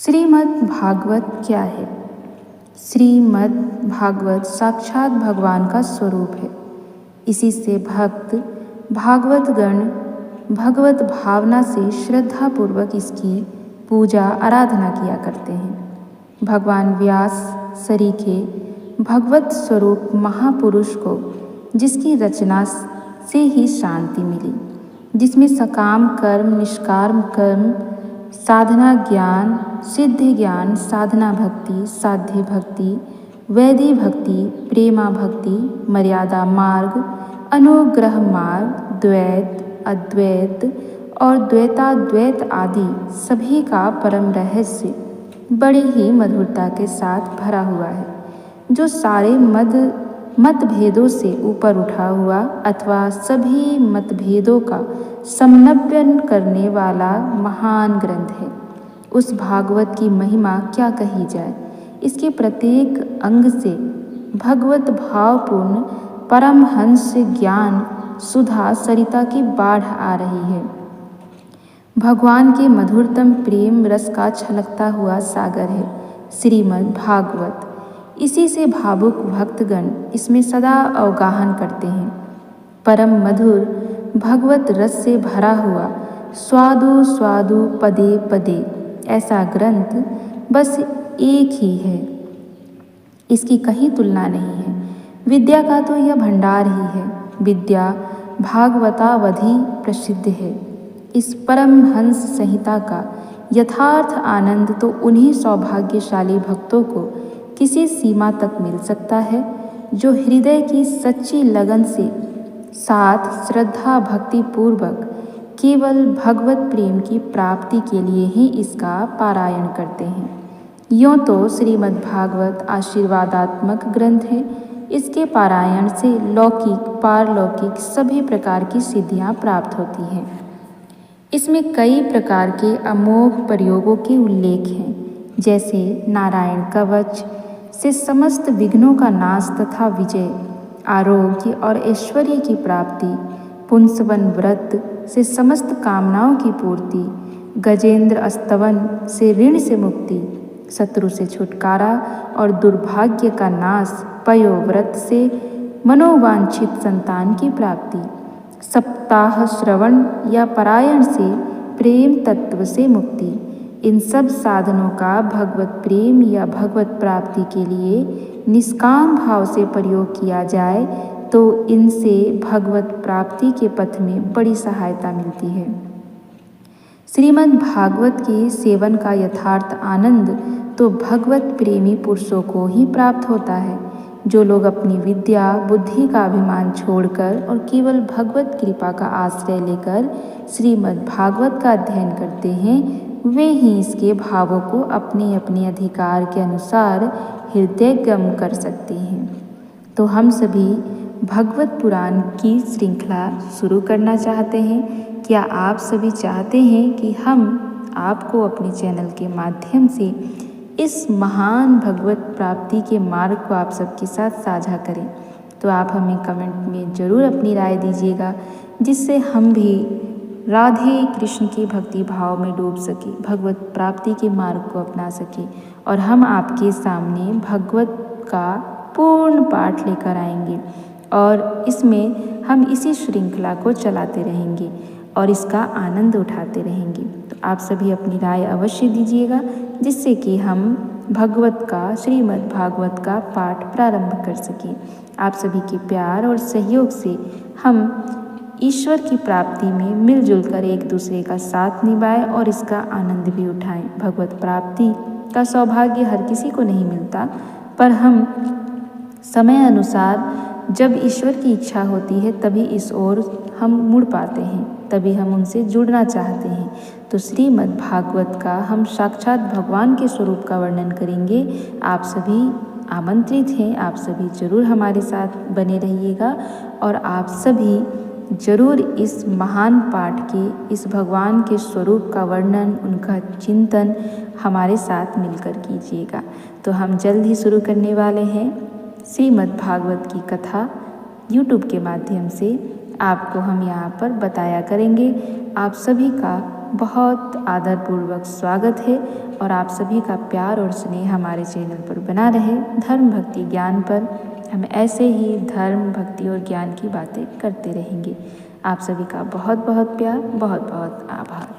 श्रीमद् भागवत क्या है? श्रीमद् भागवत साक्षात भगवान का स्वरूप है। इसी से भक्त भागवत गण भगवत भावना से श्रद्धा पूर्वक इसकी पूजा आराधना किया करते हैं। भगवान व्यास सरीखे भगवत स्वरूप महापुरुष को जिसकी रचना से ही शांति मिली, जिसमें सकाम कर्म, निष्काम कर्म, साधना ज्ञान, सिद्ध ज्ञान, साधना भक्ति, साध्य भक्ति, वैधि भक्ति, प्रेमा भक्ति, मर्यादा मार्ग, अनुग्रह मार्ग, द्वैत, अद्वैत और द्वैताद्वैत आदि सभी का परम रहस्य बड़े ही मधुरता के साथ भरा हुआ है, जो सारे मतभेदों से ऊपर उठा हुआ अथवा सभी मतभेदों का समन्वयन करने वाला महान ग्रंथ है। उस भागवत की महिमा क्या कही जाए। इसके प्रत्येक अंग से भगवत भावपूर्ण परमहंस ज्ञान सुधा सरिता की बाढ़ आ रही है। भगवान के मधुरतम प्रेम रस का छलकता हुआ सागर है श्रीमद् भागवत। इसी से भावुक भक्तगण इसमें सदा अवगाहन करते हैं। परम मधुर भगवत रस से भरा हुआ स्वादु स्वादु पदे पदे ऐसा ग्रंथ बस एक ही है, इसकी कहीं तुलना नहीं है। विद्या का तो यह भंडार ही है। विद्या भागवतावधि प्रसिद्ध है। इस परम हंस संहिता का यथार्थ आनंद तो उन्हीं सौभाग्यशाली भक्तों को किसी सीमा तक मिल सकता है जो हृदय की सच्ची लगन से साथ श्रद्धा भक्ति पूर्वक केवल भगवत प्रेम की प्राप्ति के लिए ही इसका पारायण करते हैं। यों तो श्रीमद् भागवत आशीर्वादात्मक ग्रंथ है। इसके पारायण से लौकिक पारलौकिक सभी प्रकार की सिद्धियां प्राप्त होती हैं। इसमें कई प्रकार के अमोघ प्रयोगों के उल्लेख हैं, जैसे नारायण कवच से समस्त विघ्नों का नाश तथा विजय, आरोग्य और ऐश्वर्य की प्राप्ति, पुंसवन व्रत से समस्त कामनाओं की पूर्ति, गजेंद्र अस्तवन से ऋण से मुक्ति, शत्रु से छुटकारा और दुर्भाग्य का नाश, पयो व्रत से मनोवांछित संतान की प्राप्ति, सप्ताह श्रवण या पारायण से प्रेम तत्व से मुक्ति। इन सब साधनों का भगवत प्रेम या भगवत प्राप्ति के लिए निष्काम भाव से प्रयोग किया जाए तो इनसे भगवत प्राप्ति के पथ में बड़ी सहायता मिलती है। श्रीमद् भागवत के सेवन का यथार्थ आनंद तो भगवत प्रेमी पुरुषों को ही प्राप्त होता है। जो लोग अपनी विद्या बुद्धि का अभिमान छोड़कर और केवल भगवत कृपा का आश्रय लेकर श्रीमद् भागवत का अध्ययन करते हैं, वे ही इसके भावों को अपने अपने अधिकार के अनुसार हृदयगम कर सकते हैं। तो हम सभी भगवत पुराण की श्रृंखला शुरू करना चाहते हैं। क्या आप सभी चाहते हैं कि हम आपको अपने चैनल के माध्यम से इस महान भगवत प्राप्ति के मार्ग को आप सबके साथ साझा करें? तो आप हमें कमेंट में ज़रूर अपनी राय दीजिएगा, जिससे हम भी राधे कृष्ण के भक्ति भाव में डूब सके, भगवत प्राप्ति के मार्ग को अपना सके और हम आपके सामने भगवत का पूर्ण पाठ लेकर आएंगे और इसमें हम इसी श्रृंखला को चलाते रहेंगे और इसका आनंद उठाते रहेंगे। तो आप सभी अपनी राय अवश्य दीजिएगा, जिससे कि हम भगवत का श्रीमद् भागवत का पाठ प्रारंभ कर सकें। आप सभी के प्यार और सहयोग से हम ईश्वर की प्राप्ति में मिलजुल कर एक दूसरे का साथ निभाएं और इसका आनंद भी उठाएं। भगवत प्राप्ति का सौभाग्य हर किसी को नहीं मिलता, पर हम समय अनुसार जब ईश्वर की इच्छा होती है तभी इस ओर हम मुड़ पाते हैं, तभी हम उनसे जुड़ना चाहते हैं। तो श्रीमद् भागवत का हम साक्षात भगवान के स्वरूप का वर्णन करेंगे। आप सभी आमंत्रित हैं, आप सभी जरूर हमारे साथ बने रहिएगा और आप सभी जरूर इस महान पाठ के, इस भगवान के स्वरूप का वर्णन, उनका चिंतन हमारे साथ मिलकर कीजिएगा। तो हम जल्द ही शुरू करने वाले हैं श्रीमद् भागवत की कथा YouTube के माध्यम से आपको हम यहाँ पर बताया करेंगे। आप सभी का बहुत आदरपूर्वक स्वागत है। और आप सभी का प्यार और स्नेह हमारे चैनल पर बना रहे। धर्म भक्ति ज्ञान पर हम ऐसे ही धर्म भक्ति और ज्ञान की बातें करते रहेंगे। आप सभी का बहुत बहुत प्यार, बहुत बहुत आभार।